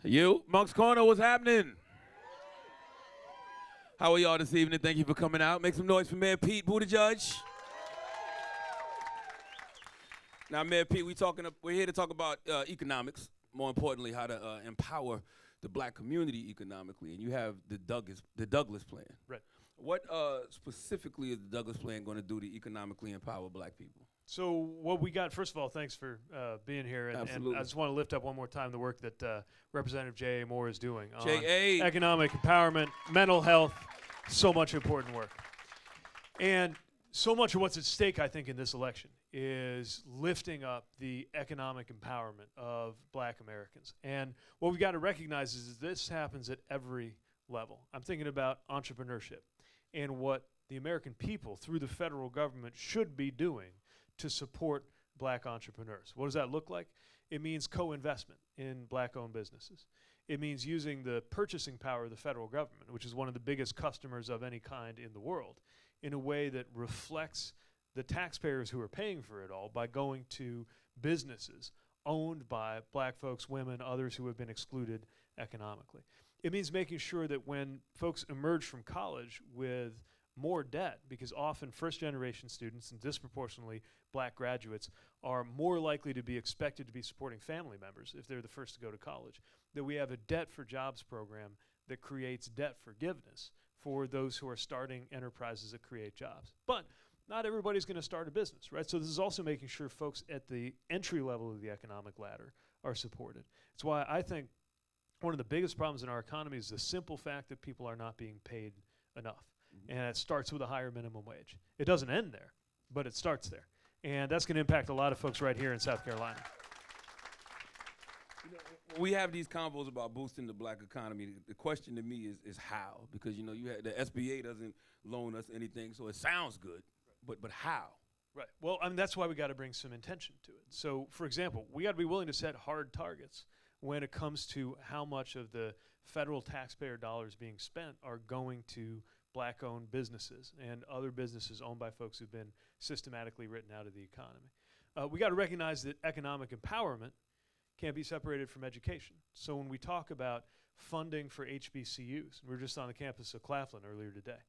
You, Monk's Corner, what's happening? How are y'all this evening? Thank you for coming out. Make some noise for Mayor Pete Buttigieg. Now, Mayor Pete, we're here to talk about economics. More importantly, how to empower the black community economically. And you have the Douglas plan. Right. What specifically is the Douglas plan going to do to economically empower black people? So what we got, first of all, thanks for being here. And I just want to lift up one more time the work that Representative J.A. Moore is doing on J.A. economic empowerment, mental health, so much important work. And so much of what's at stake, I think, in this election is lifting up the economic empowerment of black Americans. And what we've got to recognize is this happens at every level. I'm thinking about entrepreneurship and what the American people, through the federal government, should be doing to support black entrepreneurs. What does that look like? It means co-investment in black-owned businesses. It means using the purchasing power of the federal government, which is one of the biggest customers of any kind in the world, in a way that reflects the taxpayers who are paying for it all by going to businesses owned by black folks, women, others who have been excluded economically. It means making sure that when folks emerge from college with more debt, because often first-generation students and disproportionately black graduates are more likely to be expected to be supporting family members if they're the first to go to college, that we have a debt for jobs program that creates debt forgiveness for those who are starting enterprises that create jobs. But not everybody's going to start a business, right? So this is also making sure folks at the entry level of the economic ladder are supported. It's why I think one of the biggest problems in our economy is the simple fact that people are not being paid enough. And it starts with a higher minimum wage. It doesn't end there, but it starts there. And that's going to impact a lot of folks right here in South Carolina. You know, we have these convos about boosting the black economy. The question to me is how? Because you know the SBA doesn't loan us anything, so it sounds good, but how? Right. Well, I mean, that's why we got to bring some intention to it. So, for example, we got to be willing to set hard targets when it comes to how much of the federal taxpayer dollars being spent are going to black-owned businesses and other businesses owned by folks who've been systematically written out of the economy. We got to recognize that economic empowerment can't be separated from education. So when we talk about funding for HBCUs, we were just on the campus of Claflin earlier today,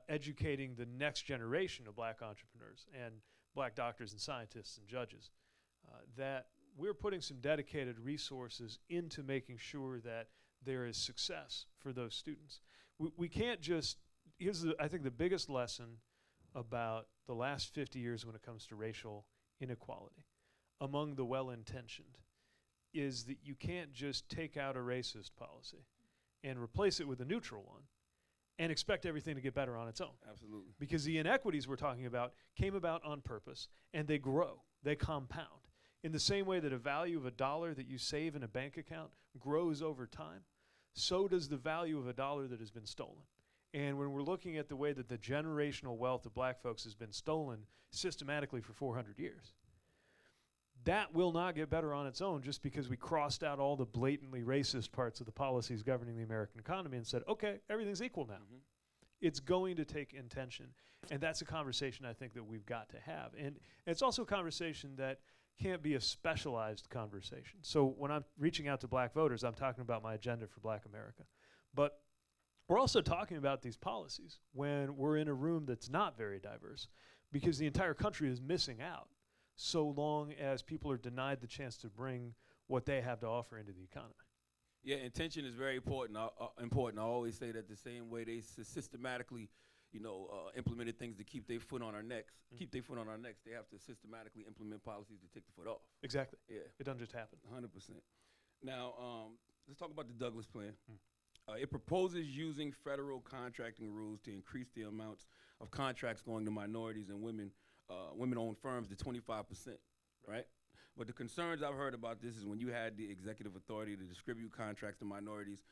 educating the next generation of black entrepreneurs and black doctors and scientists and judges, that we're putting some dedicated resources into making sure that there is success for those students. We can't just, I think the biggest lesson about the last 50 years when it comes to racial inequality among the well-intentioned is that you can't just take out a racist policy and replace it with a neutral one and expect everything to get better on its own. Absolutely. Because the inequities we're talking about came about on purpose, and they grow, they compound. In the same way that a value of $1 that you save in a bank account grows over time, so does the value of $1 that has been stolen. And when we're looking at the way that the generational wealth of black folks has been stolen systematically for 400 years, that will not get better on its own just because we crossed out all the blatantly racist parts of the policies governing the American economy and said, okay, everything's equal now. Mm-hmm. It's going to take intention. And that's a conversation I think that we've got to have. And it's also a conversation that can't be a specialized conversation. So when I'm reaching out to black voters, I'm talking about my agenda for black America. But we're also talking about these policies when we're in a room that's not very diverse because the entire country is missing out so long as people are denied the chance to bring what they have to offer into the economy. Yeah, intention is very important. I always say that the same way they systematically implemented things to keep their foot on our necks. Keep their foot on our necks. They have to systematically implement policies to take the foot off. Exactly. Yeah. It doesn't just happen. 100%. Now, let's talk about the Douglas plan. It proposes using federal contracting rules to increase the amounts of contracts going to minorities and women-owned firms to 25%, right? But the concerns I've heard about this is when you had the executive authority to distribute contracts to minorities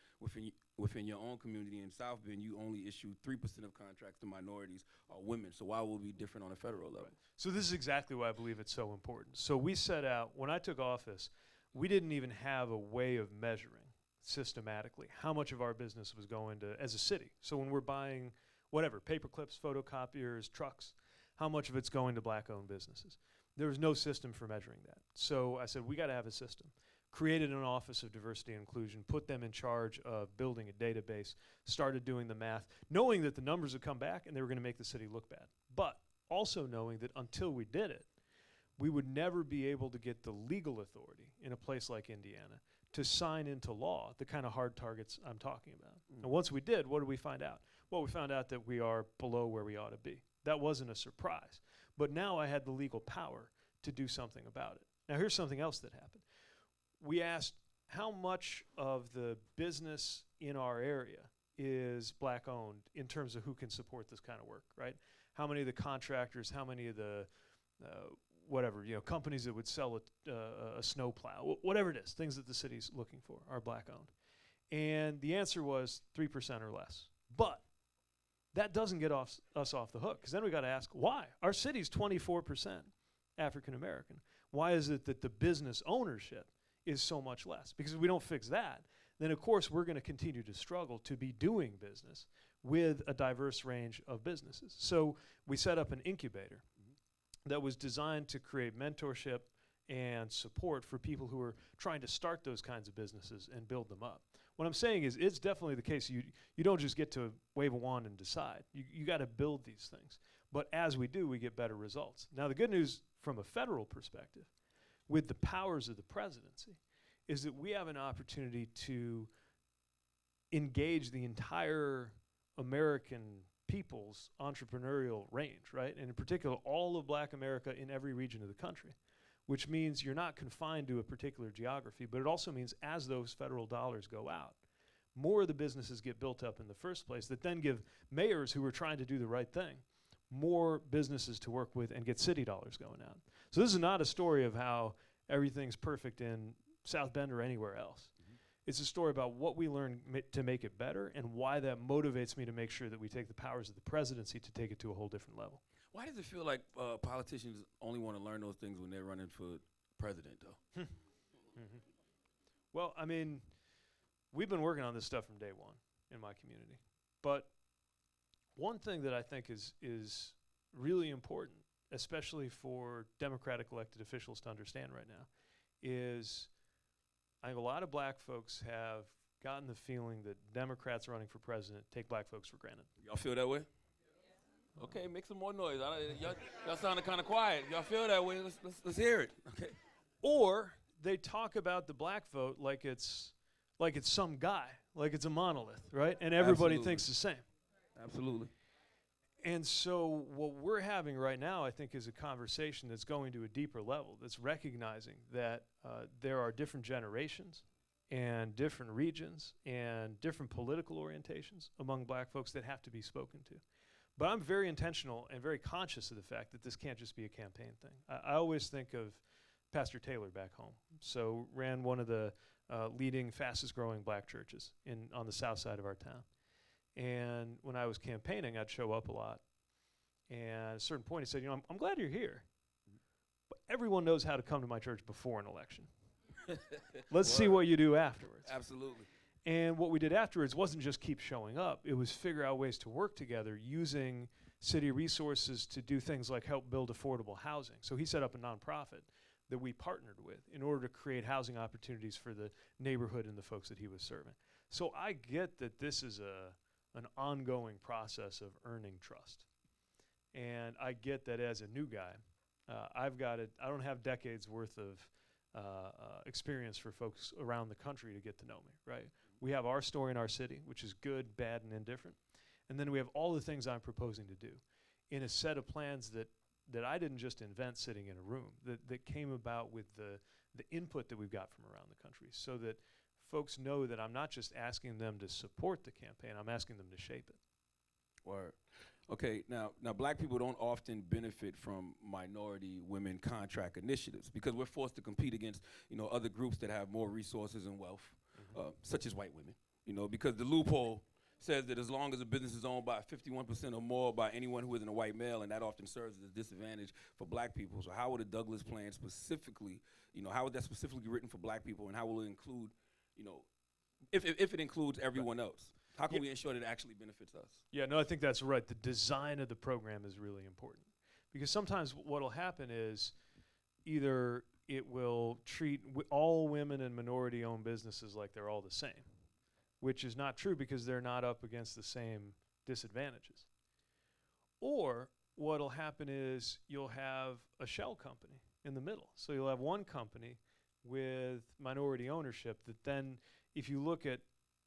within your own community in South Bend, you only issued 3% of contracts to minorities or women. So why will it be different on a federal level? Right. So this is exactly why I believe it's so important. So we set out, when I took office, we didn't even have a way of measuring systematically how much of our business was going to, as a city. So when we're buying whatever, paper clips, photocopiers, trucks, how much of it's going to black-owned businesses? There was no system for measuring that. So I said, we got to have a system. created an Office of Diversity and Inclusion, put them in charge of building a database, started doing the math, knowing that the numbers would come back and they were going to make the city look bad. But also knowing that until we did it, we would never be able to get the legal authority in a place like Indiana to sign into law the kind of hard targets I'm talking about. And once we did, what did we find out? Well, we found out that we are below where we ought to be. That wasn't a surprise. But now I had the legal power to do something about it. Now here's something else that happened. We asked how much of the business in our area is black owned in terms of who can support this kind of work, right? How many of the contractors, how many of the whatever, companies that would sell a snow plow, whatever it is, things that the city's looking for are black owned. And the answer was 3% or less. But that doesn't get us off the hook, because then we got to ask why. Our city's 24% African American. Why is it that the business ownership is so much less? Because if we don't fix that, then of course we're going to continue to struggle to be doing business with a diverse range of businesses. So we set up an incubator that was designed to create mentorship and support for people who are trying to start those kinds of businesses and build them up. What I'm saying is it's definitely the case. You don't just get to wave a wand and decide. You got to build these things. But as we do, we get better results. Now, the good news from a federal perspective, with the powers of the presidency, is that we have an opportunity to engage the entire American people's entrepreneurial range, right? And in particular, all of black America in every region of the country, which means you're not confined to a particular geography, but it also means as those federal dollars go out, more of the businesses get built up in the first place that then give mayors who are trying to do the right thing more businesses to work with and get city dollars going out. So this is not a story of how everything's perfect in South Bend or anywhere else. It's a story about what we learn to make it better and why that motivates me to make sure that we take the powers of the presidency to take it to a whole different level. Why does it feel like politicians only want to learn those things when they're running for president, though? Well, I mean, we've been working on this stuff from day one in my community. But one thing that I think is really important, especially for Democratic elected officials to understand right now, is I think a lot of black folks have gotten the feeling that Democrats running for president take black folks for granted. Y'all feel that way? Okay, make some more noise. Y'all sounding kind of quiet. Y'all feel that way? Let's hear it. Okay. Or they talk about the black vote like it's some guy, like it's a monolith, right? And everybody thinks the same. Absolutely. And so what we're having right now, I think, is a conversation that's going to a deeper level, that's recognizing that there are different generations and different regions and different political orientations among black folks that have to be spoken to. But I'm very intentional and very conscious of the fact that this can't just be a campaign thing. I always think of Pastor Taylor back home. So ran one of the leading, fastest growing black churches on the south side of our town. And when I was campaigning, I'd show up a lot. And at a certain point, he said, I'm glad you're here. But everyone knows how to come to my church before an election. Let's see what you do afterwards. Absolutely. And what we did afterwards wasn't just keep showing up. It was figure out ways to work together using city resources to do things like help build affordable housing. So he set up a nonprofit that we partnered with in order to create housing opportunities for the neighborhood and the folks that he was serving. So I get that this is an ongoing process of earning trust. And I get that as a new guy, I don't have decades worth of experience for folks around the country to get to know me, right? We have our story in our city, which is good, bad, and indifferent. And then we have all the things I'm proposing to do in a set of plans that I didn't just invent sitting in a room, that came about with the input that we've got from around the country, so that folks know that I'm not just asking them to support the campaign, I'm asking them to shape it. Word. Okay, now black people don't often benefit from minority women contract initiatives because we're forced to compete against, other groups that have more resources and wealth, such as white women, because the loophole says that as long as a business is owned by 51% or more by anyone who isn't a white male, and that often serves as a disadvantage for black people. So how would a Douglas plan specifically, how would that specifically be written for black people, and how will it include, if it includes everyone else? How can we ensure that it actually benefits us? Yeah, no, I think that's right. The design of the program is really important. Because sometimes what will happen is either it will treat all women and minority-owned businesses like they're all the same, which is not true because they're not up against the same disadvantages. Or what'll happen is you'll have a shell company in the middle. So you'll have one company with minority ownership that then, if you look at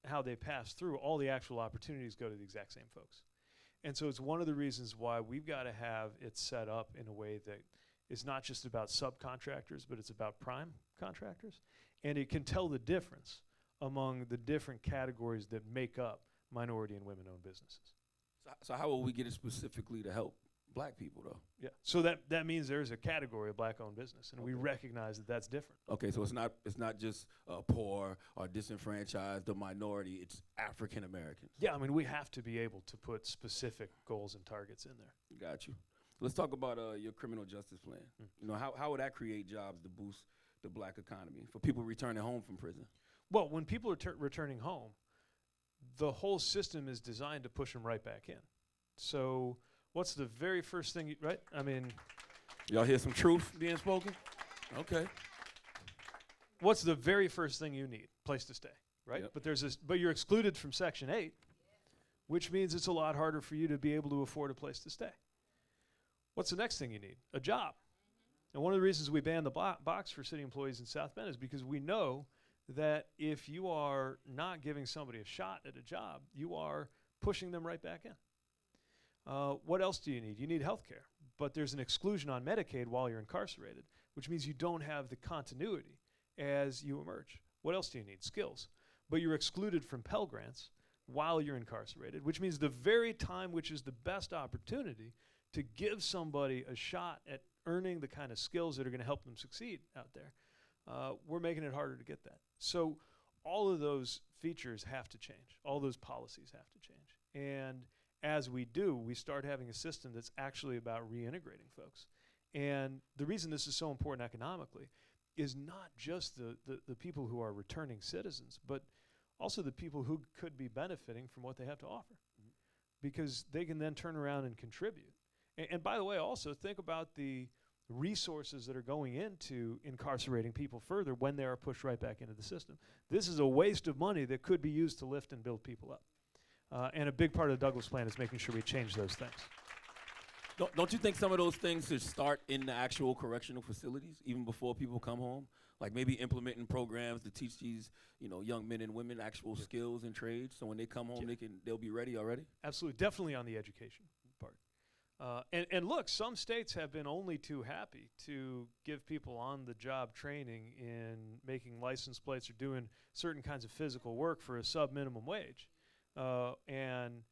how they pass through, all the actual opportunities go to the exact same folks. And so it's one of the reasons why we've got to have it set up in a way that is not just about subcontractors, but it's about prime contractors. And it can tell the difference among the different categories that make up minority and women-owned businesses. So how will we get it specifically to help black people, though? Yeah. So that means there's a category of black-owned business, and we recognize that that's different. Okay, so it's not just poor or disenfranchised or minority. It's African Americans. Yeah, I mean, we have to be able to put specific goals and targets in there. Got you. Let's talk about your criminal justice plan. You know, how would that create jobs to boost the black economy for people returning home from prison? Well, when people are returning home, the whole system is designed to push them right back in. So what's the very first thing, right? I mean, y'all hear some truth being spoken? Okay. What's the very first thing you need? Place to stay, right? Yep. But you're excluded from Section 8, which means it's a lot harder for you to be able to afford a place to stay. What's the next thing you need? A job. And one of the reasons we banned the box for city employees in South Bend is because we know that if you are not giving somebody a shot at a job, you are pushing them right back in. What else do you need? You need health care. But there's an exclusion on Medicaid while you're incarcerated, which means you don't have the continuity as you emerge. What else do you need? Skills. But you're excluded from Pell Grants while you're incarcerated, which means the very time which is the best opportunity to give somebody a shot at earning the kind of skills that are going to help them succeed out there, we're making it harder to get that. So all of those features have to change. All those policies have to change. And as we do, we start having a system that's actually about reintegrating folks. And the reason this is so important economically is not just the people who are returning citizens, but also the people who could be benefiting from what they have to offer. Because they can then turn around and contribute. And by the way, also think about the resources that are going into incarcerating people further when they are pushed right back into the system. This is a waste of money that could be used to lift and build people up. And a big part of the Douglas plan is making sure we change those things. Don't you think some of those things should start in the actual correctional facilities, even before people come home? Like maybe implementing programs to teach these, young men and women actual skills and trades, so when they come home, they'll be ready already? Absolutely, definitely on the education part. And look, some states have been only too happy to give people on-the-job training in making license plates or doing certain kinds of physical work for a sub-minimum wage. And,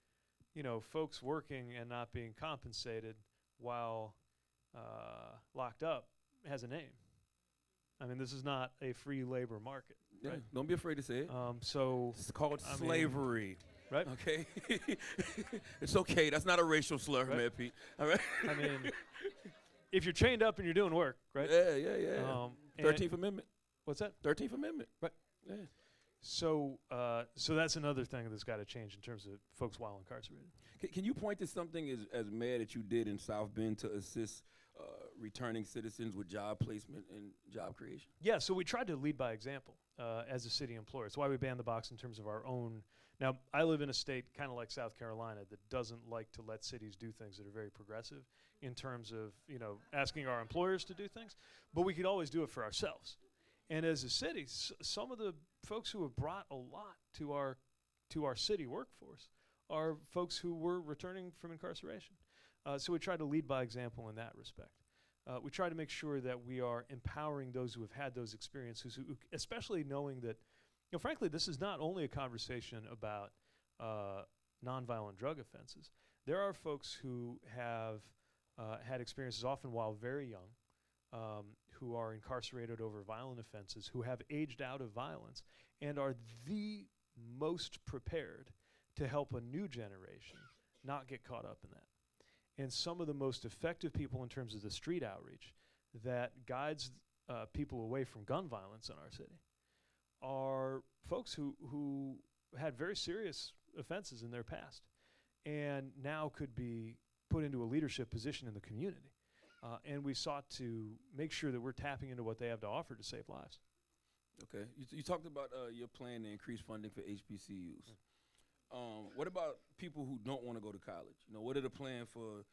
folks working and not being compensated while locked up has a name. I mean, this is not a free labor market. Yeah, right? Don't be afraid to say it. It's called slavery. Right? Okay. It's okay. That's not a racial slur, right? man, Pete. All right. I mean, if you're chained up and you're doing work, right? Yeah. 13th Amendment. What's that? 13th Amendment. Right. Yeah. So that's another thing that's got to change in terms of folks while incarcerated. Can you point to something as mayor that you did in South Bend to assist returning citizens with job placement and job creation? Yeah, so we tried to lead by example as a city employer. It's why we banned the box in terms of our own. Now, I live in a state kind of like South Carolina that doesn't like to let cities do things that are very progressive in terms of, asking our employers to do things. But we could always do it for ourselves. And as a city, some of the folks who have brought a lot to our city workforce are folks who were returning from incarceration. So we try to lead by example in that respect. We try to make sure that we are empowering those who have had those experiences, who especially knowing that, frankly, this is not only a conversation about nonviolent drug offenses. There are folks who have had experiences, often while very young, who are incarcerated over violent offenses, who have aged out of violence, and are the most prepared to help a new generation not get caught up in that. And some of the most effective people in terms of the street outreach that guides people away from gun violence in our city are folks who had very serious offenses in their past and now could be put into a leadership position in the community. and we sought to make sure that we're tapping into what they have to offer to save lives. Okay. You talked about your plan to increase funding for HBCUs. What about people who don't want to go to college? What are the plan for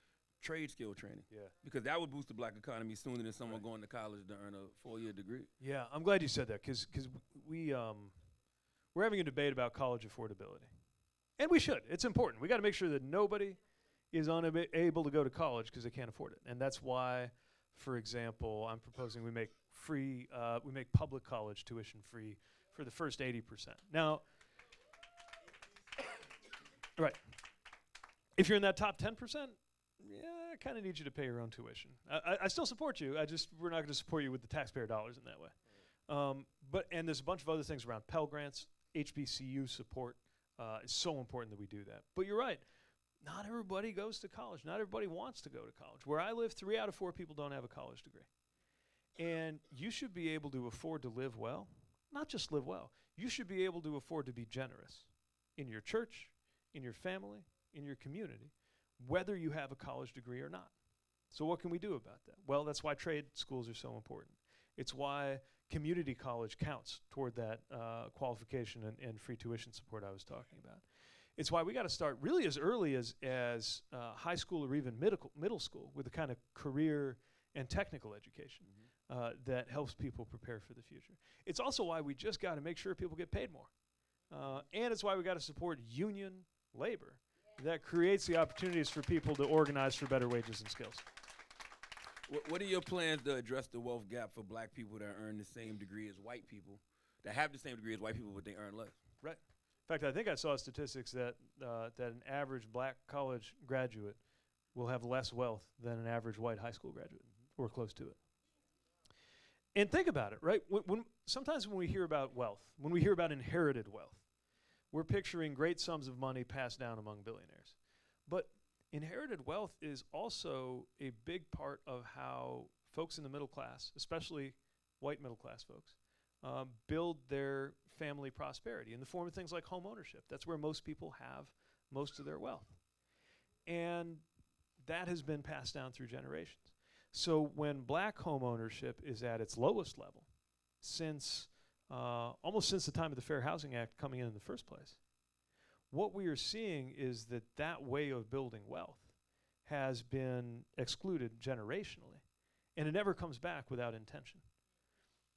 trade skill training? Yeah. Because that would boost the black economy sooner than someone going to college to earn a 4-year degree. Yeah, I'm glad you said that because we're having a debate about college affordability. And we should. It's important. We got to make sure that nobody is unable to go to college because they can't afford it. And that's why, for example, I'm proposing we make public college tuition free for the first 80%. Now, right. If you're in that top 10%, yeah, I kind of need you to pay your own tuition. I still support you. We're not going to support you with the taxpayer dollars in that way. And there's a bunch of other things around Pell Grants, HBCU support. It's so important that we do that. But you're right. Not everybody goes to college. Not everybody wants to go to college. Where I live, 3 out of 4 people don't have a college degree. And you should be able to afford to live well. Not just live well. You should be able to afford to be generous in your church, in your family, in your community, whether you have a college degree or not. So what can we do about that? Well, that's why trade schools are so important. It's why community college counts toward that qualification and free tuition support I was talking about. It's why we got to start really as early as high school or even middle school with the kind of career and technical education that helps people prepare for the future. It's also why we just got to make sure people get paid more. And it's why we got to support union labor that creates the opportunities for people to organize for better wages and skills. What are your plans to address the wealth gap for black people that earn the same degree as white people, that have the same degree as white people, but they earn less? Right. In fact, I think I saw statistics that an average black college graduate will have less wealth than an average white high school graduate, or close to it. And think about it, right? Sometimes when we hear about wealth, when we hear about inherited wealth, we're picturing great sums of money passed down among billionaires. But inherited wealth is also a big part of how folks in the middle class, especially white middle class folks, build their family prosperity in the form of things like home ownership. That's where most people have most of their wealth. And that has been passed down through generations. So when black home ownership is at its lowest level since almost since the time of the Fair Housing Act coming in the first place, what we are seeing is that way of building wealth has been excluded generationally, and it never comes back without intention.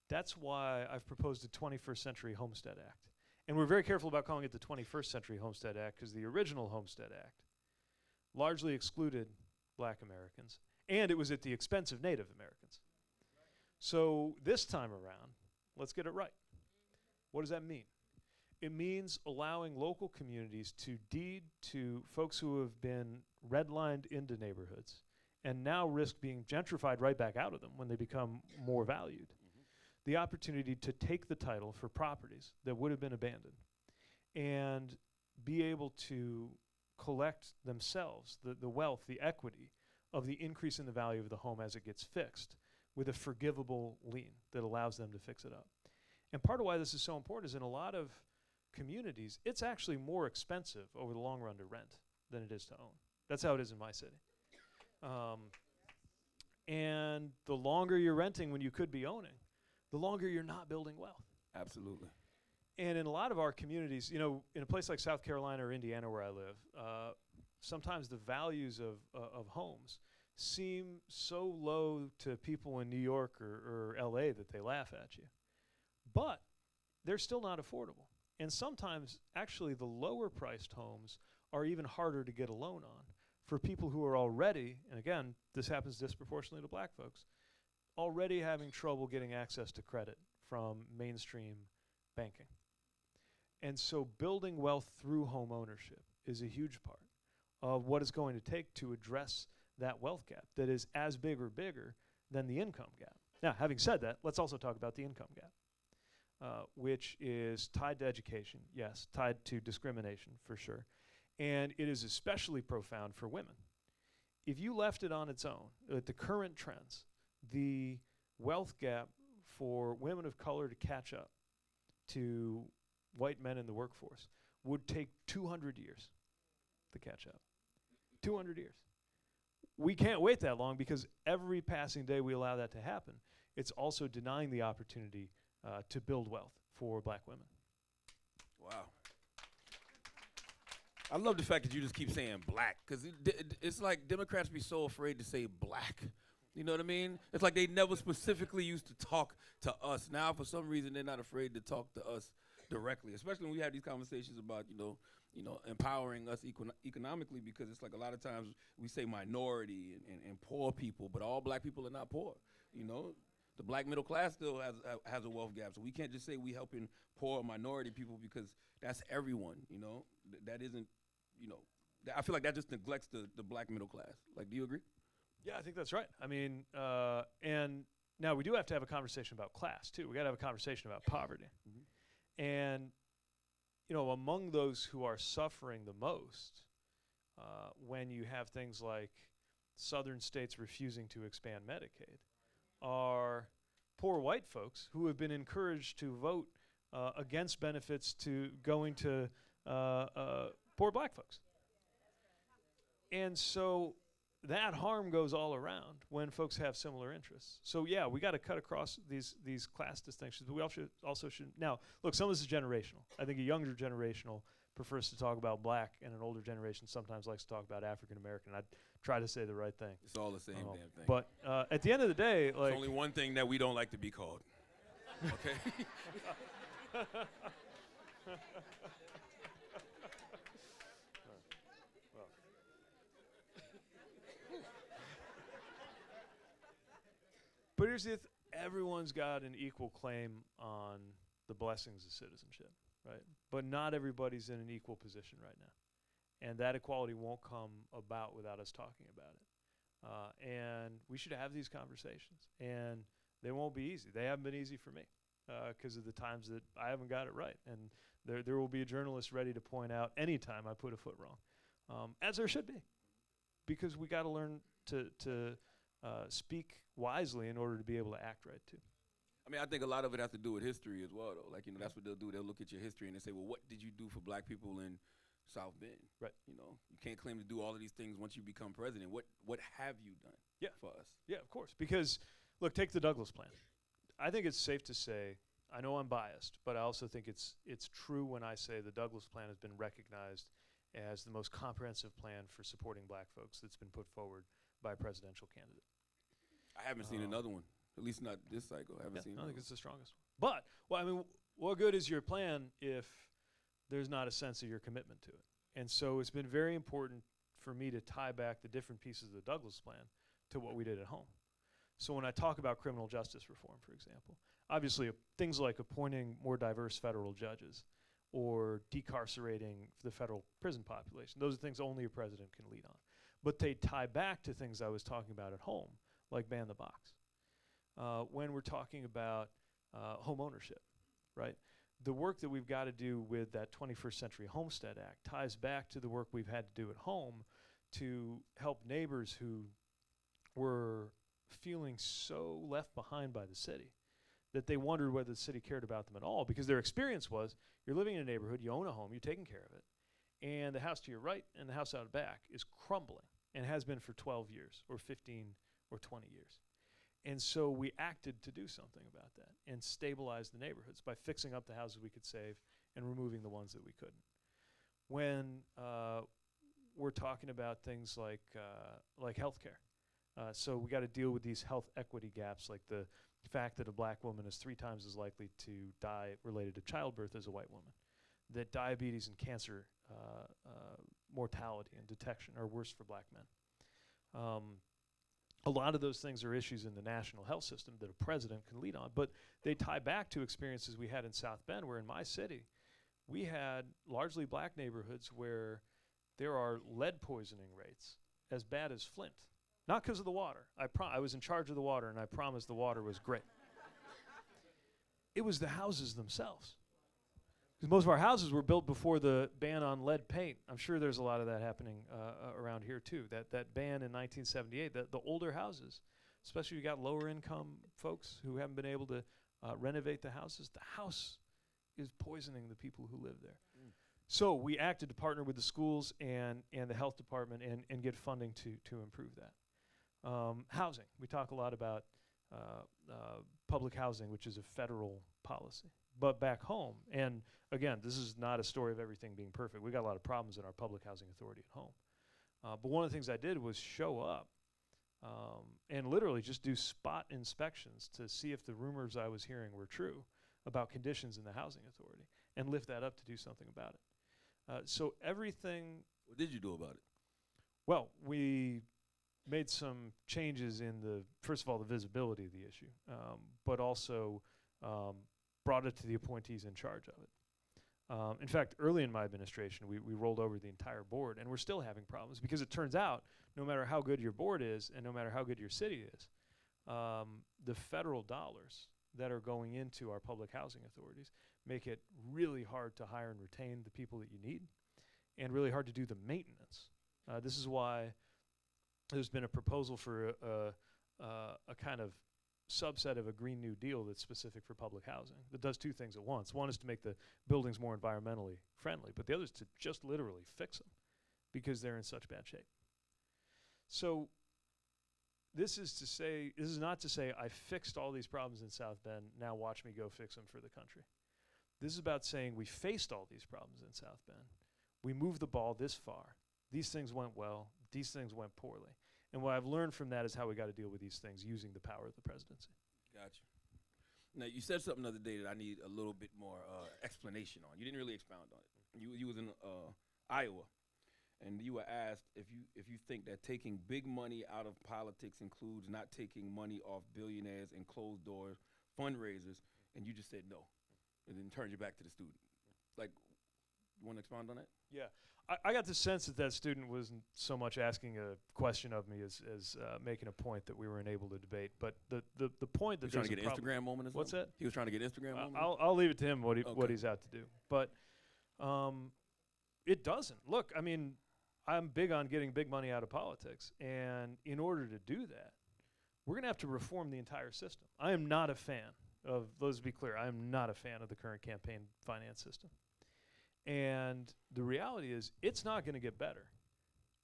That's why I've proposed the 21st Century Homestead Act. And we're very careful about calling it the 21st Century Homestead Act because the original Homestead Act largely excluded black Americans, and it was at the expense of Native Americans. So this time around, let's get it right. What does that mean? It means allowing local communities to deed to folks who have been redlined into neighborhoods and now risk being gentrified right back out of them when they become more valued. The opportunity to take the title for properties that would have been abandoned and be able to collect themselves the wealth, the equity of the increase in the value of the home as it gets fixed with a forgivable lien that allows them to fix it up. And part of why this is so important is in a lot of communities, it's actually more expensive over the long run to rent than it is to own. That's how it is in my city. And the longer you're renting when you could be owning, the longer you're not building wealth. Absolutely. And in a lot of our communities, in a place like South Carolina or Indiana where I live, sometimes the values of homes seem so low to people in New York or LA that they laugh at you. But they're still not affordable. And sometimes, actually, the lower priced homes are even harder to get a loan on for people who are already, and again, this happens disproportionately to black folks, already having trouble getting access to credit from mainstream banking. And so building wealth through home ownership is a huge part of what it's going to take to address that wealth gap that is as big or bigger than the income gap. Now, having said that, let's also talk about the income gap, which is tied to education, yes, tied to discrimination for sure, and it is especially profound for women. If you left it on its own, at the current trends, the wealth gap for women of color to catch up to white men in the workforce would take 200 years to catch up. 200 years. we can't wait that long, because every passing day we allow that to happen, it's also denying the opportunity to build wealth for black women. Wow. I love the fact that you just keep saying black, because it's like Democrats be so afraid to say black. You know what I mean? It's like they never specifically used to talk to us. Now, for some reason, they're not afraid to talk to us directly, especially when we have these conversations about, empowering us economically, because it's like a lot of times we say minority and poor people, but all black people are not poor. The black middle class still has a wealth gap, so we can't just say we helping poor or minority people, because that's everyone. That isn't. I feel like that just neglects the black middle class. Like, do you agree? Yeah, I think that's right. I mean, and now we do have to have a conversation about class too. We got to have a conversation about poverty, and among those who are suffering the most, when you have things like southern states refusing to expand Medicaid, are poor white folks who have been encouraged to vote against benefits to going to poor black folks. And so that harm goes all around when folks have similar interests. So yeah, we got to cut across these class distinctions, but we also should. Now, look, some of this is generational. I think a younger generational prefers to talk about black, and an older generation sometimes likes to talk about African American. I try to say the right thing. It's all the same damn thing. But at the end of the day, like, there's only one thing that we don't like to be called. Okay. But here's the everyone's got an equal claim on the blessings of citizenship, right? But not everybody's in an equal position right now. And that equality won't come about without us talking about it. And we should have these conversations. And they won't be easy. They haven't been easy for me because of the times that I haven't got it right. And there will be a journalist ready to point out any time I put a foot wrong, as there should be. Because we got to learn to speak wisely in order to be able to act right too. I mean, I think a lot of it has to do with history as well, though. Like, that's what they'll do. They'll look at your history and they say, well, what did you do for black people in South Bend? Right. You can't claim to do all of these things once you become president. What have you done for us? Yeah, of course. Because, look, take the Douglas Plan. I think it's safe to say, I know I'm biased, but I also think it's true when I say the Douglas Plan has been recognized as the most comprehensive plan for supporting black folks that's been put forward by a presidential candidate. I haven't seen another one, at least not this cycle. I haven't seen. I think it's the strongest one. But, well, I mean, what good is your plan if there's not a sense of your commitment to it? And so it's been very important for me to tie back the different pieces of the Douglas Plan to what we did at home. So when I talk about criminal justice reform, for example, obviously things like appointing more diverse federal judges or decarcerating the federal prison population, those are things only a president can lead on. But they tie back to things I was talking about at home, like ban the box. When we're talking about home ownership, right? The work that we've got to do with that 21st Century Homestead Act ties back to the work we've had to do at home to help neighbors who were feeling so left behind by the city that they wondered whether the city cared about them at all, because their experience was, you're living in a neighborhood, you own a home, you're taking care of it, and the house to your right and the house out back is crumbling, and has been for 12 years or 15 or 20 years. And so we acted to do something about that and stabilize the neighborhoods by fixing up the houses we could save and removing the ones that we couldn't. When we're talking about things like healthcare, so we got to deal with these health equity gaps, like the fact that a black woman is 3 times as likely to die related to childbirth as a white woman, that diabetes and cancer mortality and detection are worse for black men. A lot of those things are issues in the national health system that a president can lead on, but they tie back to experiences we had in South Bend, where in my city, we had largely black neighborhoods where there are lead poisoning rates as bad as Flint. Not because of the water. I was in charge of the water, and I promised the water was great. It was the houses themselves. Because most of our houses were built before the ban on lead paint. I'm sure there's a lot of that happening around here too. That ban in 1978, the older houses, especially if you got lower income folks who haven't been able to renovate the houses, the house is poisoning the people who live there. So we acted to partner with the schools and the health department and get funding to improve that. Housing. We talk a lot about public housing, which is a federal policy. But back home, and again, this is not a story of everything being perfect. We got a lot of problems in our public housing authority at home. But one of the things I did was show up and literally just do spot inspections to see if the rumors I was hearing were true about conditions in the housing authority and lift that up to do something about it. So everything. What did you do about it? Well, we made some changes in first of all, the visibility of the issue, but also brought it to the appointees in charge of it. In fact, early in my administration, we rolled over the entire board, and we're still having problems because it turns out no matter how good your board is and no matter how good your city is, the federal dollars that are going into our public housing authorities make it really hard to hire and retain the people that you need and really hard to do the maintenance. This is why there's been a proposal for a kind of subset of a Green New Deal that's specific for public housing that does two things at once. One is to make the buildings more environmentally friendly, but the other is to just literally fix them because they're in such bad shape. So this is not to say I fixed all these problems in South Bend, now watch me go fix them for the country. This is about saying we faced all these problems in South Bend. We moved the ball this far. These things went well. These things went poorly. And what I've learned from that is how we got to deal with these things using the power of the presidency. Gotcha. Now, you said something the other day that I need a little bit more explanation on. You didn't really expound on it. You was in Iowa, and you were asked if you think that taking big money out of politics includes not taking money off billionaires and closed doors fundraisers, and you just said no, and then turned you back to the student. Like, you want to expound on that? Yeah. I got the sense that student wasn't so much asking a question of me as making a point that we were unable to debate. But the point that he was trying to get an Instagram moment or something? What's that? He was trying to get Instagram moment? I'll leave it to him what he's out to do. But it doesn't. Look, I mean, I'm big on getting big money out of politics. And in order to do that, we're going to have to reform the entire system. I am not a fan of, let's be clear, I am not a fan of the current campaign finance system. And the reality is it's not going to get better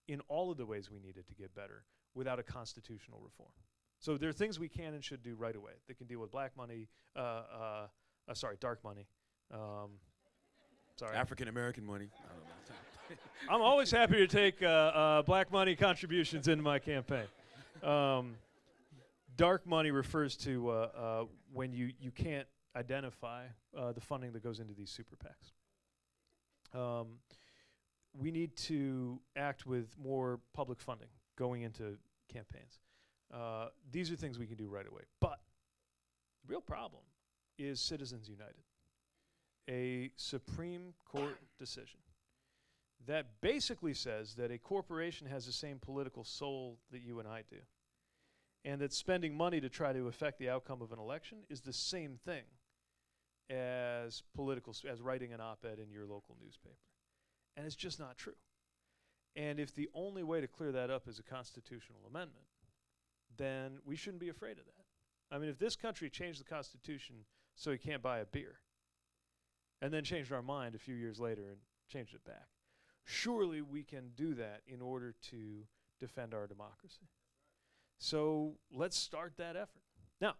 in all of the ways we need it to get better without a constitutional reform. So there are things we can and should do right away that can deal with black money, dark money. African-American money. I don't know. I'm always happy to take black money contributions into my campaign. Dark money refers to when you can't identify the funding that goes into these super PACs. We need to act with more public funding going into campaigns. These are things we can do right away. But the real problem is Citizens United, a Supreme Court decision that basically says that a corporation has the same political soul that you and I do, and that spending money to try to affect the outcome of an election is the same thing as writing an op-ed in your local newspaper. And it's just not true. And if the only way to clear that up is a constitutional amendment, then we shouldn't be afraid of that. I mean, if this country changed the Constitution so you can't buy a beer, and then changed our mind a few years later and changed it back, surely we can do that in order to defend our democracy. So let's start that effort. Now,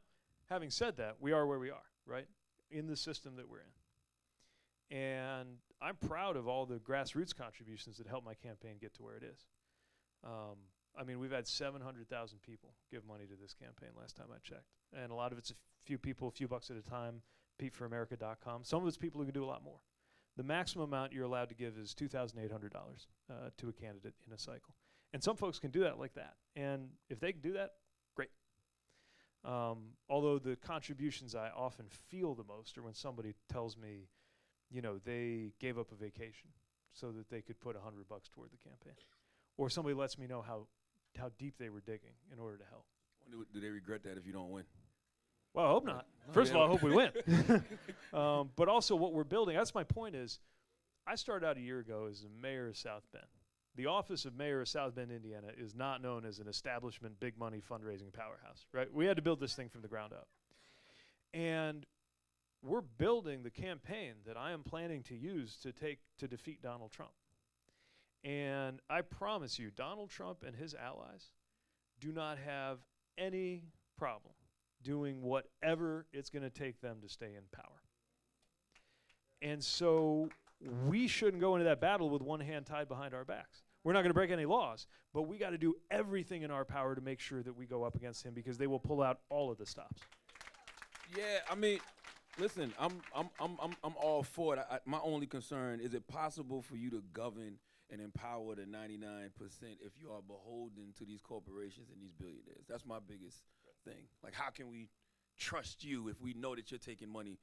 having said that, we are where we are, right? In the system that we're in. And I'm proud of all the grassroots contributions that helped my campaign get to where it is. I mean, we've had 700,000 people give money to this campaign last time I checked. And a lot of it's a few people, a few bucks at a time, PeteForAmerica.com. Some of it's people who can do a lot more. The maximum amount you're allowed to give is $2,800 to a candidate in a cycle. And some folks can do that like that. And if they can do that, great. Although the contributions I often feel the most are when somebody tells me, you know, they gave up a vacation so that they could put $100 toward the campaign. Or somebody lets me know how deep they were digging in order to help. Do they regret that if you don't win? Well, I hope not. First of all, I hope we win. But also what we're building, that's my point is, I started out a year ago as the mayor of South Bend. The office of mayor of South Bend, Indiana is not known as an establishment, big money fundraising powerhouse, right? We had to build this thing from the ground up. And we're building the campaign that I am planning to use to defeat Donald Trump. And I promise you, Donald Trump and his allies do not have any problem doing whatever it's going to take them to stay in power. And so we shouldn't go into that battle with one hand tied behind our backs. We're not going to break any laws, but we got to do everything in our power to make sure that we go up against him, because they will pull out all of the stops. Yeah, I mean, listen, I'm all for it. My only concern is it possible for you to govern and empower the 99% if you are beholden to these corporations and these billionaires? That's my biggest thing. Like, how can we trust you if we know that you're taking money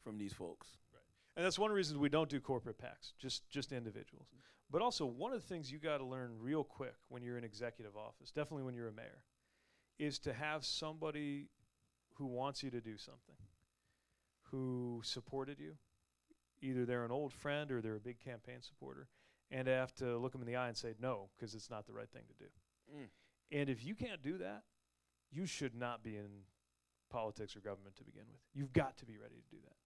from these folks? Right. And that's one reason we don't do corporate PACs, just individuals. But also, one of the things you got to learn real quick when you're in executive office, definitely when you're a mayor, is to have somebody who wants you to do something, who supported you. Either they're an old friend or they're a big campaign supporter, and have to look them in the eye and say no, because it's not the right thing to do. And if you can't do that, you should not be in politics or government to begin with. You've got to be ready to do that.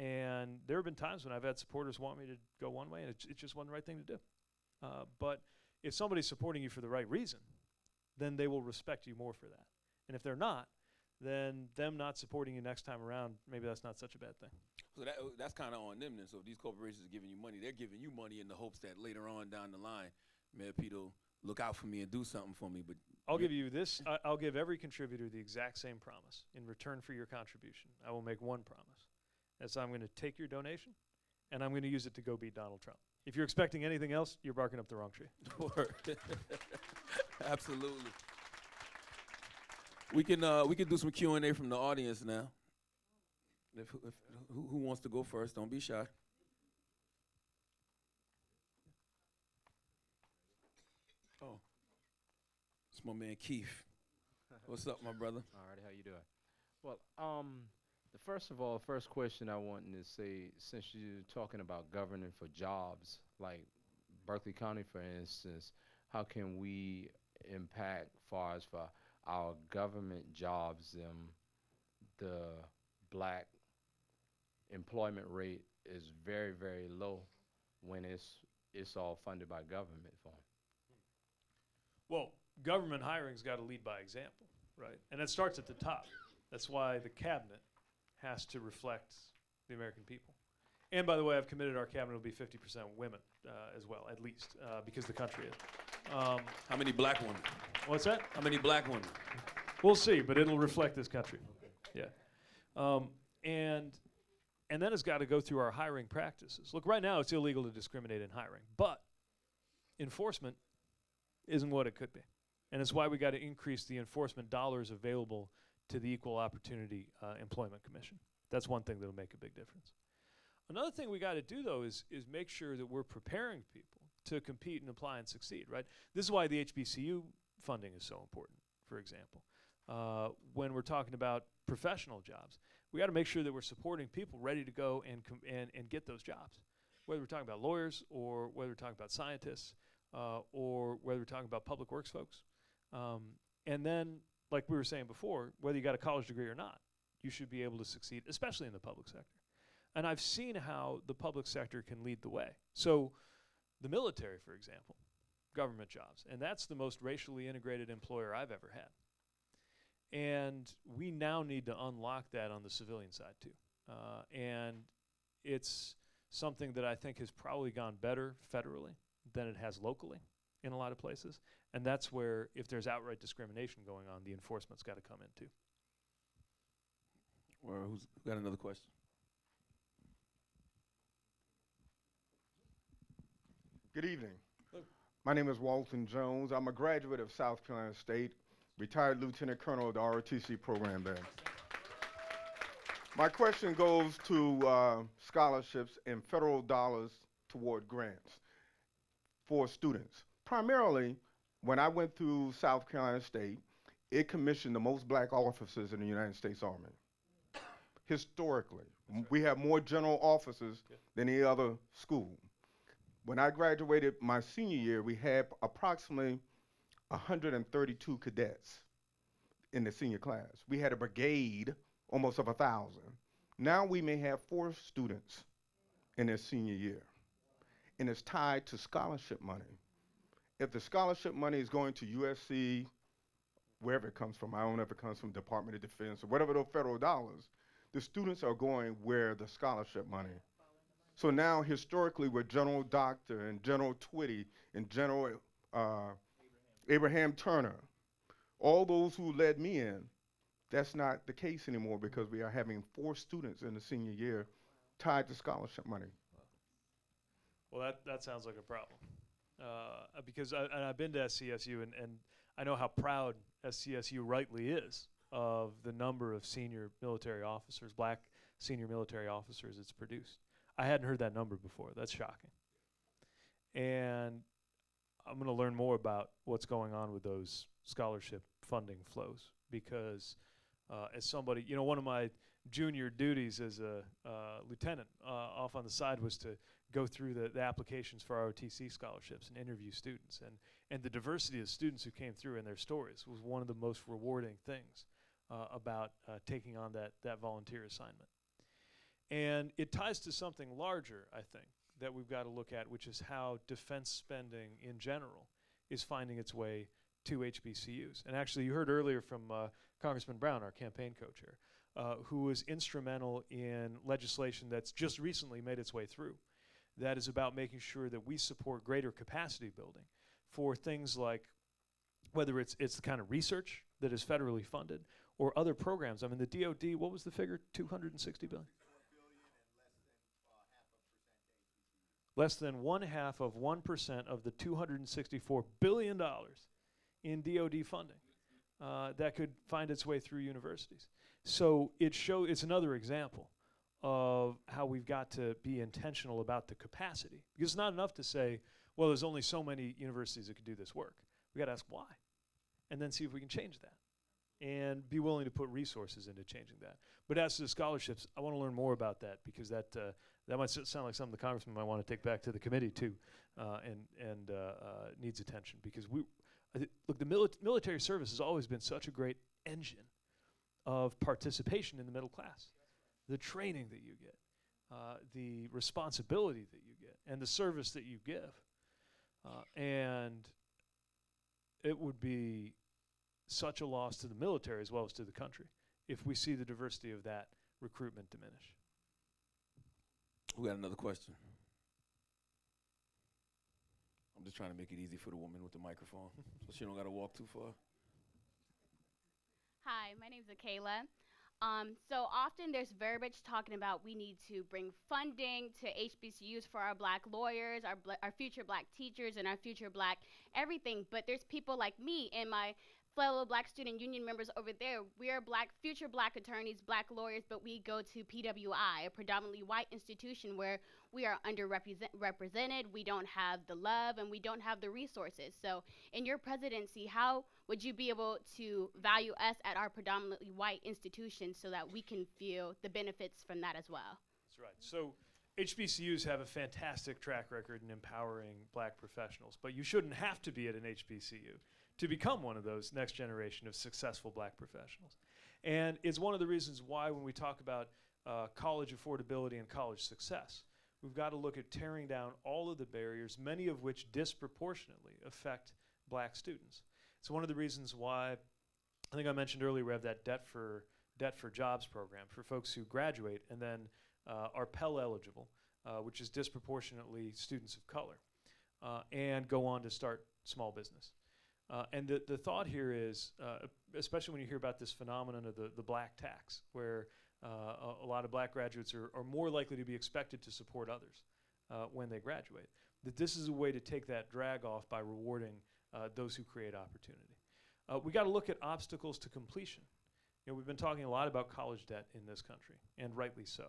And there have been times when I've had supporters want me to go one way, and it just wasn't the right thing to do. But if somebody's supporting you for the right reason, then they will respect you more for that. And if they're not, then them not supporting you next time around, maybe that's not such a bad thing. So that's kind of on them then. So if these corporations are giving you money, they're giving you money in the hopes that later on down the line, Mayor Pete will look out for me and do something for me. But I'll give you this. I'll give every contributor the exact same promise. In return for your contribution, I will make one promise. That's I'm going to take your donation, and I'm going to use it to go beat Donald Trump. If you're expecting anything else, you're barking up the wrong tree. Absolutely. We can do some Q&A from the audience now. Who wants to go first? Don't be shy. Oh, it's my man Keith. What's up, my brother? All right, how you doing? Well, first question I wanted to say, since you're talking about governing for jobs, like Berkeley County, for instance, how can we impact far as for our government jobs? The black employment rate is very, very low when it's all funded by government funds. Well, government hiring's got to lead by example, right? And it starts at the top. That's why the cabinet has to reflect the American people. And by the way, I've committed our cabinet will be 50% women as well, at least, because the country is. How many black women? What's that? How many black women? We'll see, but it'll reflect this country. Yeah. And then it's got to go through our hiring practices. Look, right now it's illegal to discriminate in hiring, but enforcement isn't what it could be. And it's why we got to increase the enforcement dollars available to the Equal Opportunity Employment Commission. That's one thing that'll make a big difference. Another thing we got to do, though, is make sure that we're preparing people to compete and apply and succeed, right? This is why the HBCU funding is so important, for example. When we're talking about professional jobs, we got to make sure that we're supporting people ready to go and get those jobs, whether we're talking about lawyers or whether we're talking about scientists or whether we're talking about public works folks. And then, like we were saying before, whether you got a college degree or not, you should be able to succeed, especially in the public sector. And I've seen how the public sector can lead the way. So the military, for example, government jobs, and that's the most racially integrated employer I've ever had. And we now need to unlock that on the civilian side too. And it's something that I think has probably gone better federally than it has locally in a lot of places. And that's where, if there's outright discrimination going on, the enforcement's got to come in too. Or who's got another question? Good evening. My name is Walton Jones. I'm a graduate of South Carolina State, retired lieutenant colonel of the ROTC program there. My question goes to scholarships and federal dollars toward grants for students. Primarily, when I went through South Carolina State, it commissioned the most black officers in the United States Army. Historically, we have more general officers than any other school. When I graduated my senior year, we had approximately 132 cadets in the senior class. We had a brigade almost of 1,000. Now we may have 4 students in their senior year, and it's tied to scholarship money. If the scholarship money is going to USC, wherever it comes from. I don't know if it comes from Department of Defense or whatever those federal dollars. The students are going where the scholarship money. So now historically with General Doctor and General Twitty and General Abraham Turner, all those who led me in, that's not the case anymore because we are having 4 students in the senior year tied to scholarship money. Well, that sounds like a problem. Because I've been to SCSU, and I know how proud SCSU rightly is of the number of senior military officers, black senior military officers it's produced. I hadn't heard that number before. That's shocking. And I'm going to learn more about what's going on with those scholarship funding flows because as somebody, one of my junior duties as a lieutenant off on the side was to go through the applications for ROTC scholarships and interview students. And the diversity of students who came through and their stories was one of the most rewarding things about taking on that volunteer assignment. And it ties to something larger, I think, that we've got to look at, which is how defense spending in general is finding its way to HBCUs. And actually, you heard earlier from Congressman Brown, our campaign co-chair, who was instrumental in legislation that's just recently made its way through. That is about making sure that we support greater capacity building for things like whether it's the kind of research that is federally funded or other programs. I mean, the DoD, what was the figure? 260 billion? Less than 1/2 of 1% of the $264 billion in DoD funding that could find its way through universities. So it's another example of how we've got to be intentional about the capacity. Because it's not enough to say, well, there's only so many universities that could do this work. We've got to ask why, and then see if we can change that, and be willing to put resources into changing that. But as to the scholarships, I want to learn more about that because that might sound like something the congressman might want to take back to the committee too, and needs attention because look, the military service has always been such a great engine of participation in the middle class. The training that you get, the responsibility that you get, and the service that you give. And it would be such a loss to the military as well as to the country if we see the diversity of that recruitment diminish. We got another question. I'm just trying to make it easy for the woman with the microphone so she don't got to walk too far. Hi, my name's Akayla. So often there's verbiage talking about we need to bring funding to HBCUs for our black lawyers, our future black teachers, and our future black everything. But there's people like me and my fellow black student union members over there. We are future black attorneys, black lawyers, but we go to PWI, a predominantly white institution where we are underrepresented, we don't have the love, and we don't have the resources. So in your presidency, how would you be able to value us at our predominantly white institution so that we can feel the benefits from that as well? That's right. So HBCUs have a fantastic track record in empowering black professionals, but you shouldn't have to be at an HBCU to become one of those next generation of successful black professionals. And it's one of the reasons why when we talk about college affordability and college success, we've got to look at tearing down all of the barriers, many of which disproportionately affect black students. It's one of the reasons why, I think I mentioned earlier, we have that debt for jobs program for folks who graduate and then are Pell eligible, which is disproportionately students of color, and go on to start small business. And the thought here is, especially when you hear about this phenomenon of the black tax, where a lot of black graduates are more likely to be expected to support others when they graduate, that this is a way to take that drag off by rewarding those who create opportunity. We got to look at obstacles to completion. We've been talking a lot about college debt in this country, and rightly so.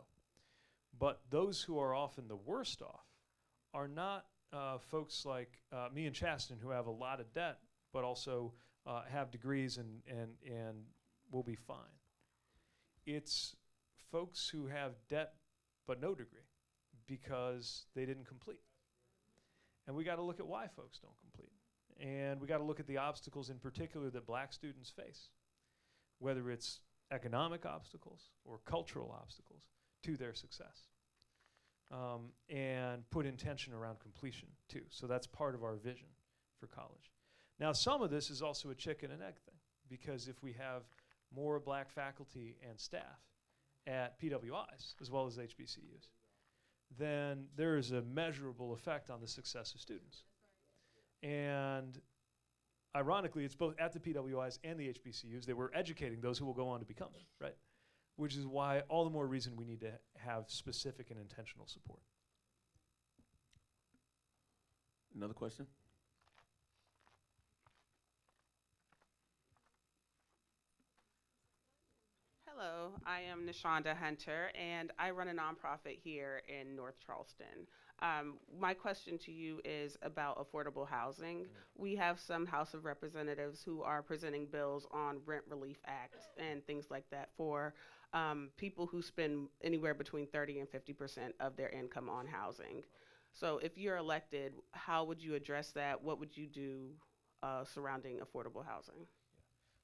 But those who are often the worst off are not folks like me and Chasten, who have a lot of debt, but also have degrees and will be fine. It's folks who have debt but no degree because they didn't complete. And we got to look at why folks don't complete. And we got to look at the obstacles in particular that black students face, whether it's economic obstacles or cultural obstacles to their success. And put intention around completion too. So that's part of our vision for college. Now, some of this is also a chicken and egg thing because if we have more black faculty and staff at PWIs as well as HBCUs, then there is a measurable effect on the success of students. And ironically, it's both at the PWIs and the HBCUs that we're educating those who will go on to become them, right? Which is why all the more reason we need to have specific and intentional support. Another question? Hello, I am Nashonda Hunter, and I run a nonprofit here in North Charleston. My question to you is about affordable housing. We have some House of Representatives who are presenting bills on Rent Relief Act and things like that for people who spend anywhere between 30 and 50% of their income on housing. So if you're elected, how would you address that? What would you do surrounding affordable housing?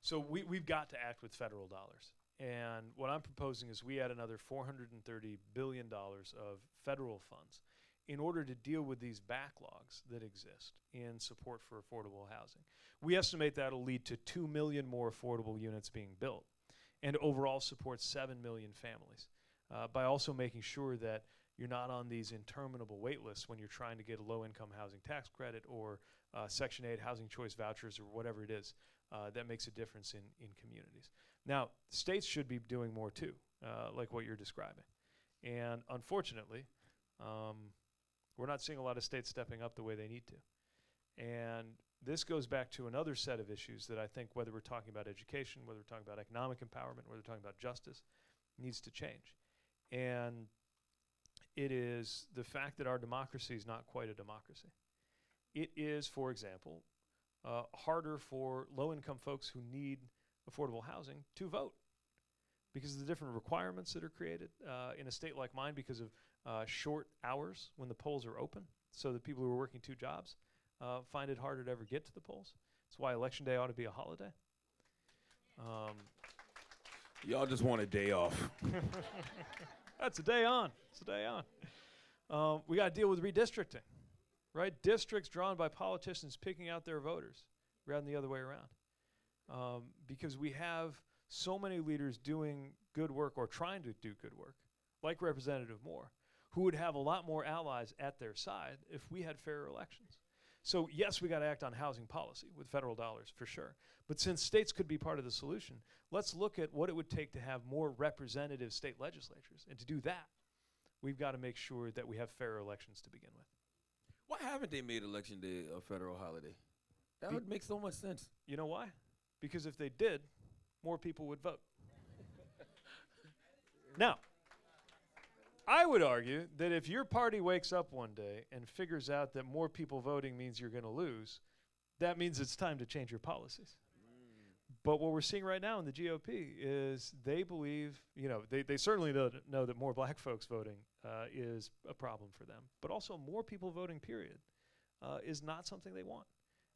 So we've got to act with federal dollars. And what I'm proposing is we add another $430 billion of federal funds in order to deal with these backlogs that exist in support for affordable housing. We estimate that'll lead to 2 million more affordable units being built and overall support 7 million families by also making sure that you're not on these interminable wait lists when you're trying to get a low-income housing tax credit or Section 8 housing choice vouchers or whatever it is that makes a difference in communities. Now, states should be doing more too, like what you're describing. And unfortunately, we're not seeing a lot of states stepping up the way they need to. And this goes back to another set of issues that I think, whether we're talking about education, whether we're talking about economic empowerment, whether we're talking about justice, needs to change. And it is the fact that our democracy is not quite a democracy. It is, for example, harder for low-income folks who need affordable housing to vote because of the different requirements that are created in a state like mine because of short hours when the polls are open, so that people who are working 2 jobs find it harder to ever get to the polls. That's why Election Day ought to be a holiday. Y'all just want a day off. That's a day on. It's a day on. We got to deal with redistricting, right? Districts drawn by politicians picking out their voters rather than the other way around. Because we have so many leaders doing good work or trying to do good work, like Representative Moore, who would have a lot more allies at their side if we had fairer elections. So yes, we got to act on housing policy with federal dollars for sure. But since states could be part of the solution, let's look at what it would take to have more representative state legislatures. And to do that, we've got to make sure that we have fairer elections to begin with. Why haven't they made Election Day a federal holiday? That would make so much sense. You know why? Because if they did, more people would vote. Now, I would argue that if your party wakes up one day and figures out that more people voting means you're going to lose, that means it's time to change your policies. But what we're seeing right now in the GOP is they believe, they certainly know that more black folks voting is a problem for them. But also more people voting, period, is not something they want.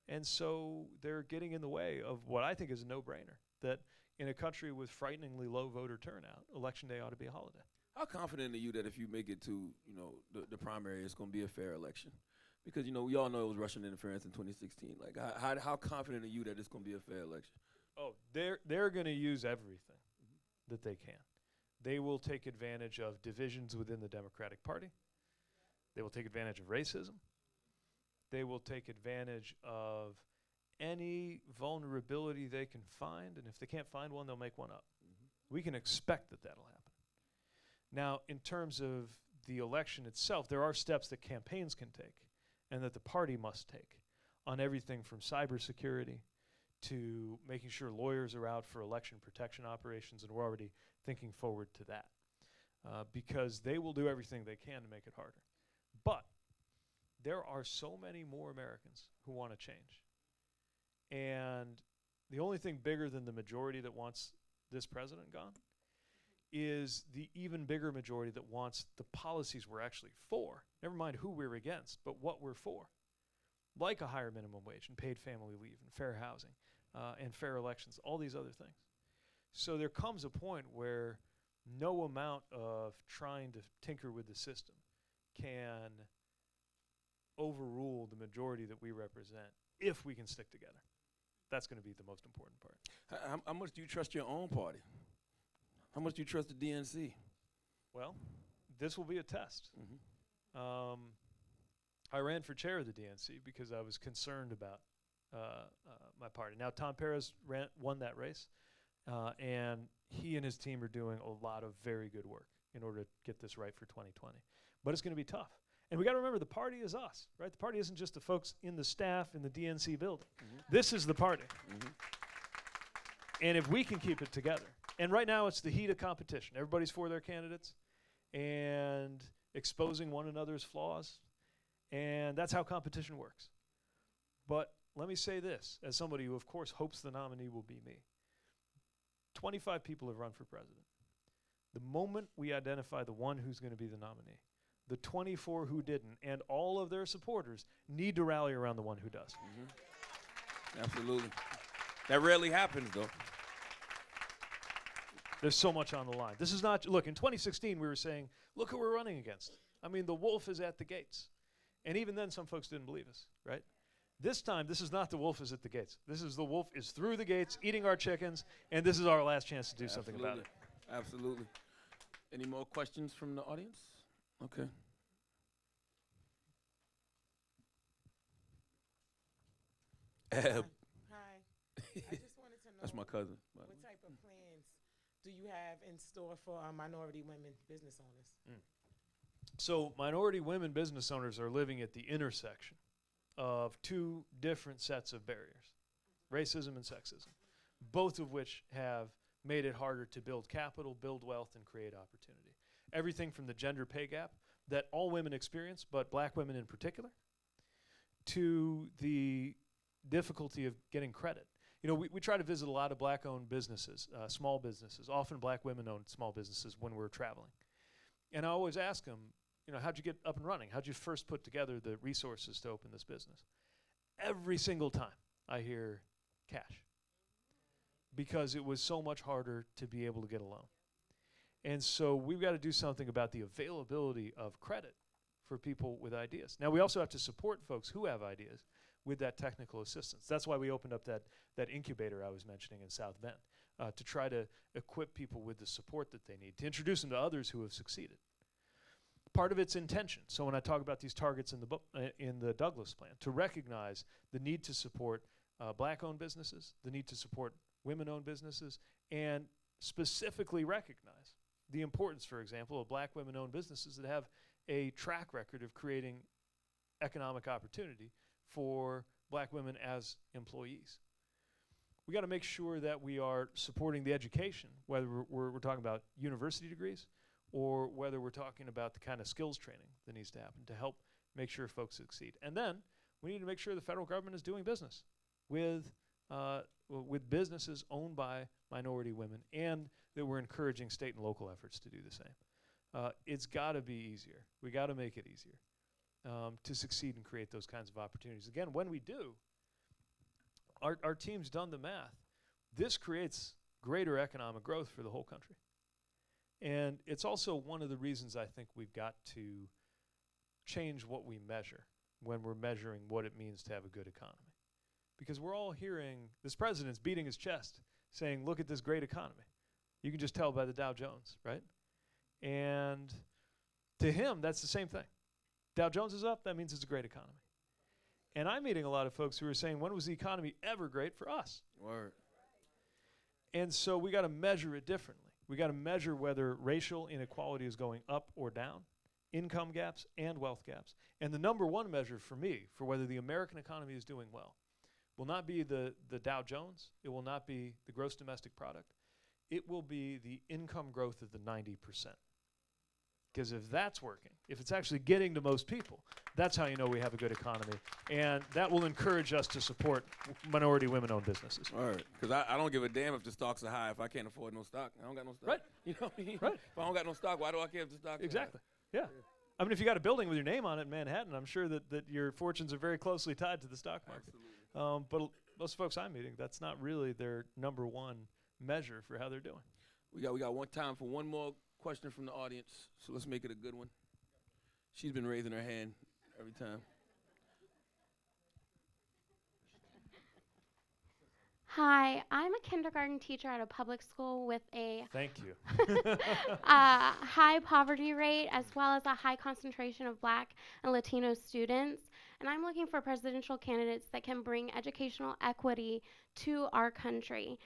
And so they're getting in the way of what I think is a no-brainer, that in a country with frighteningly low voter turnout, Election Day ought to be a holiday. How confident are you that if you make it to, the primary, it's going to be a fair election? Because, we all know it was Russian interference in 2016. Like, how confident are you that it's going to be a fair election? Oh, they're going to use everything that they can. They will take advantage of divisions within the Democratic Party. They will take advantage of racism. They will take advantage of any vulnerability they can find, and if they can't find one, they'll make one up. We can expect that that'll happen. Now, in terms of the election itself, there are steps that campaigns can take and that the party must take on everything from cybersecurity to making sure lawyers are out for election protection operations, and we're already thinking forward to that because they will do everything they can to make it harder. But there are so many more Americans who want to change. And the only thing bigger than the majority that wants this president gone is the even bigger majority that wants the policies we're actually for. Never mind who we're against, but what we're for. Like a higher minimum wage and paid family leave and fair housing and fair elections, all these other things. So there comes a point where no amount of trying to tinker with the system can overrule the majority that we represent if we can stick together. That's going to be the most important part. How much do you trust your own party? How much do you trust the DNC? Well, this will be a test. Mm-hmm. I ran for chair of the DNC because I was concerned about my party. Now, Tom Perez won that race, and he and his team are doing a lot of very good work in order to get this right for 2020. But it's going to be tough. And we got to remember, the party is us, right? The party isn't just the folks in the staff in the DNC building. Mm-hmm. This is the party. Mm-hmm. And if we can keep it together, and right now it's the heat of competition. Everybody's for their candidates and exposing one another's flaws, and that's how competition works. But let me say this, as somebody who, of course, hopes the nominee will be me. 25 people have run for president. The moment we identify the one who's going to be the nominee, the 24 who didn't, and all of their supporters need to rally around the one who does. Mm-hmm. Absolutely. That rarely happens, though. There's so much on the line. This is not, look, in 2016 we were saying, look who we're running against. I mean, the wolf is at the gates. And even then some folks didn't believe us, right? This time, this is not the wolf is at the gates. This is the wolf is through the gates, eating our chickens, and this is our last chance to do something about it. Absolutely. Any more questions from the audience? Okay. Eb. Hi. I just wanted to know That's my cousin. what type of plans do you have in store for minority women business owners? So minority women business owners are living at the intersection of two different sets of barriers, racism and sexism, both of which have made it harder to build capital, build wealth, and create opportunity. Everything from the gender pay gap that all women experience, but black women in particular, to the difficulty of getting credit. You know, we try to visit a lot of black-owned businesses, small businesses, often black women-owned small businesses when we're traveling. And I always ask them, you know, how'd you get up and running? How'd you first put together the resources to open this business? Every single time I hear cash, because it was so much harder to be able to get a loan. And so we've got to do something about the availability of credit for people with ideas. Now, we also have to support folks who have ideas with that technical assistance. That's why we opened up that incubator I was mentioning in South Bend, to try to equip people with the support that they need, to introduce them to others who have succeeded. Part of it's intention. So when I talk about these targets in the book, in the Douglas plan, to recognize the need to support black-owned businesses, the need to support women-owned businesses, and specifically recognize the importance, for example, of black women-owned businesses that have a track record of creating economic opportunity for black women as employees. We got to make sure that we are supporting the education, whether we're talking about university degrees or whether we're talking about the kind of skills training that needs to happen to help make sure folks succeed. And then we need to make sure the federal government is doing business with businesses owned by minority women, and that we're encouraging state and local efforts to do the same. It's got to be easier. We got to make it easier to succeed and create those kinds of opportunities. Again, when we do, our team's done the math. This creates greater economic growth for the whole country. And it's also one of the reasons I think we've got to change what we measure when we're measuring what it means to have a good economy. Because we're all hearing this president's beating his chest, saying, look at this great economy. You can just tell by the Dow Jones, right? And to him, that's the same thing. Dow Jones is up, that means it's a great economy. And I'm meeting a lot of folks who are saying, when was the economy ever great for us? Word. And so we got to measure it differently. We got to measure whether racial inequality is going up or down, income gaps and wealth gaps. And the number one measure for me, for whether the American economy is doing well, will not be the Dow Jones. It will not be the gross domestic product. It will be the income growth of the 90%. Because if that's working, if it's actually getting to most people, that's how you know we have a good economy. And that will encourage us to support minority women-owned businesses. All right. Because I don't give a damn if the stocks are high. If I can't afford no stock, I don't got no stock. Right. You know what I mean? Right. If I don't got no stock, why do I care if the stock is high? Exactly. Yeah. I mean, if you got a building with your name on it in Manhattan, I'm sure that your fortunes are very closely tied to the stock market. Absolutely. But most folks I'm meeting, that's not really their number one measure for how they're doing. We got one time for one more question from the audience, so let's make it a good one. She's been raising her hand every time. Hi, I'm a kindergarten teacher at a public school with a Thank you. high poverty rate as well as a high concentration of Black and Latino students. And I'm looking for presidential candidates that can bring educational equity to our country.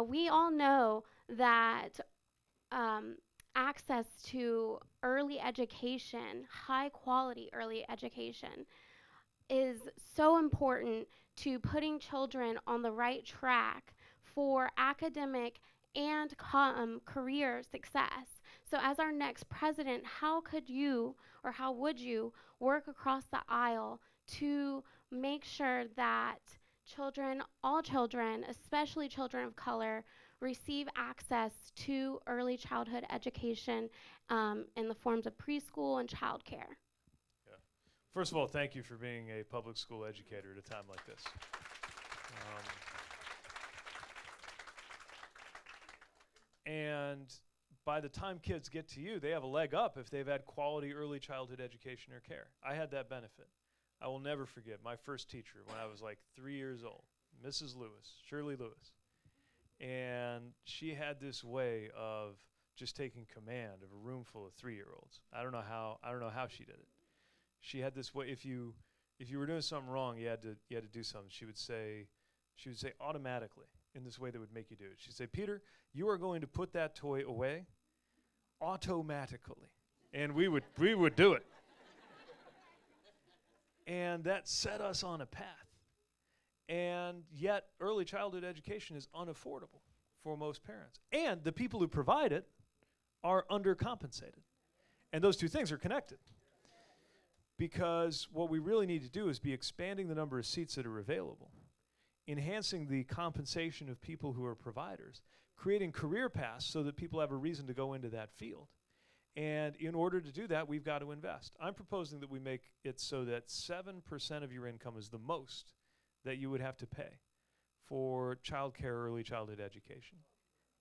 We all know that access to early education, high quality early education, is so important to putting children on the right track for academic and career success. So as our next president, how could you or how would you work across the aisle to make sure that children, all children, especially children of color, receive access to early childhood education in the forms of preschool and childcare? First of all, thank you for being a public school educator at a time like this. And by the time kids get to you, they have a leg up if they've had quality early childhood education or care. I had that benefit. I will never forget my first teacher when I was like 3 years old, Mrs. Lewis, Shirley Lewis. And she had this way of just taking command of a room full of 3-year-olds. I don't know how she did it. She had this way, if you were doing something wrong, you had to do something. She would say automatically in this way that would make you do it. She'd say, Peter, you are going to put that toy away automatically. And we would do it. And that set us on a path. And yet early childhood education is unaffordable for most parents. And the people who provide it are undercompensated. And those two things are connected. Because what we really need to do is be expanding the number of seats that are available, enhancing the compensation of people who are providers, creating career paths so that people have a reason to go into that field. And in order to do that, we've got to invest. I'm proposing that we make it so that 7% of your income is the most that you would have to pay for child care or early childhood education,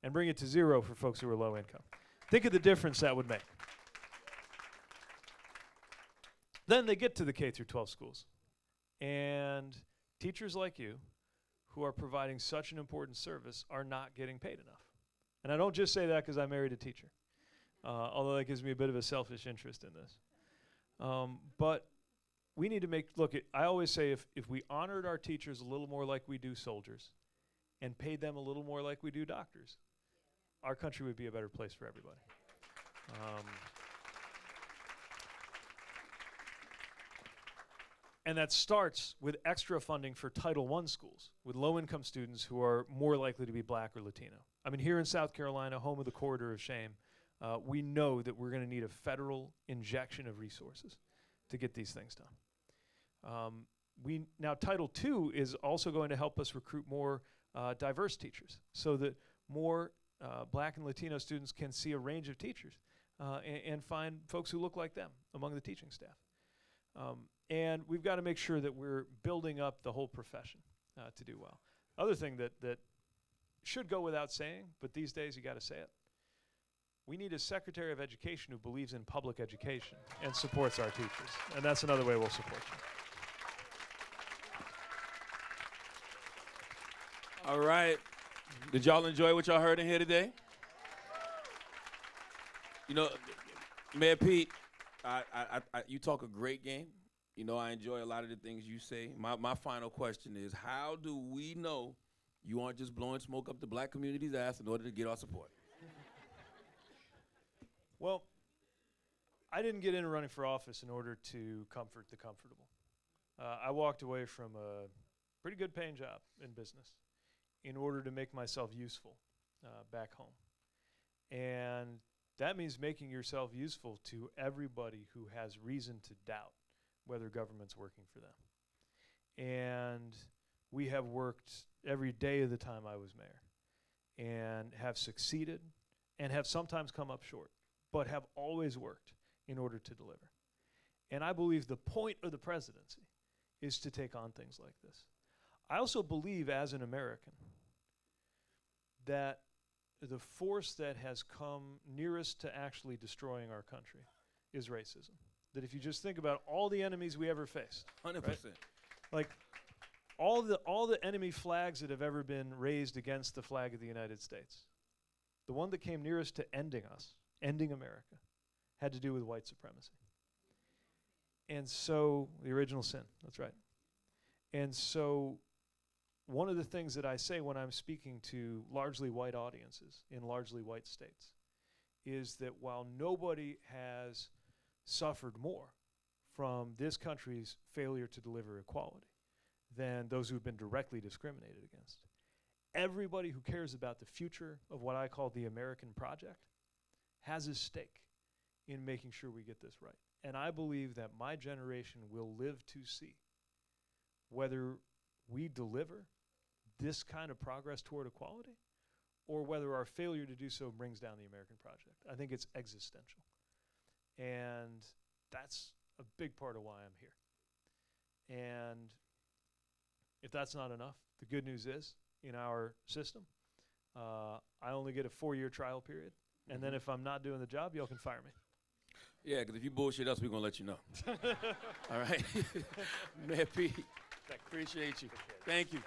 and bring it to 0 for folks who are low income. Think of the difference that would make. Then they get to the K through 12 schools. And teachers like you, who are providing such an important service, are not getting paid enough. And I don't just say that because I married a teacher, although that gives me a bit of a selfish interest in this. But we need to I always say if we honored our teachers a little more like we do soldiers and paid them a little more like we do doctors, our country would be a better place for everybody. And that starts with extra funding for Title I schools with low-income students who are more likely to be Black or Latino. I mean, here in South Carolina, home of the Corridor of Shame, we know that we're going to need a federal injection of resources to get these things done. Now, Title II is also going to help us recruit more diverse teachers so that more Black and Latino students can see a range of teachers and find folks who look like them among the teaching staff. And we've got to make sure that we're building up the whole profession to do well. Other thing that should go without saying, but these days you got to say it. We need a Secretary of Education who believes in public education and supports our teachers. And that's another way we'll support you. All right. Did y'all enjoy what y'all heard in here today? You know, Mayor Pete, you talk a great game. You know, I enjoy a lot of the things you say. My final question is, how do we know you aren't just blowing smoke up the Black community's ass in order to get our support? Well, I didn't get into running for office in order to comfort the comfortable. I walked away from a pretty good paying job in business in order to make myself useful back home. And that means making yourself useful to everybody who has reason to doubt whether government's working for them. And we have worked every day of the time I was mayor and have succeeded and have sometimes come up short, but have always worked in order to deliver. And I believe the point of the presidency is to take on things like this. I also believe as an American that the force that has come nearest to actually destroying our country is racism. That if you just think about all the enemies we ever faced. 100%. Right? Like, all the enemy flags that have ever been raised against the flag of the United States, the one that came nearest to ending us, ending America, had to do with white supremacy. And so, the original sin, that's right. And so, one of the things that I say when I'm speaking to largely white audiences in largely white states is that while nobody has suffered more from this country's failure to deliver equality than those who've been directly discriminated against, everybody who cares about the future of what I call the American project has a stake in making sure we get this right. And I believe that my generation will live to see whether we deliver this kind of progress toward equality or whether our failure to do so brings down the American project. I think it's existential. And that's a big part of why I'm here. And if that's not enough, the good news is, in our system, I only get a 4-year trial period. And then if I'm not doing the job, y'all can fire me. Yeah, because if you bullshit us, we're going to let you know. All right? Mayor Pete, appreciate you. Thank you.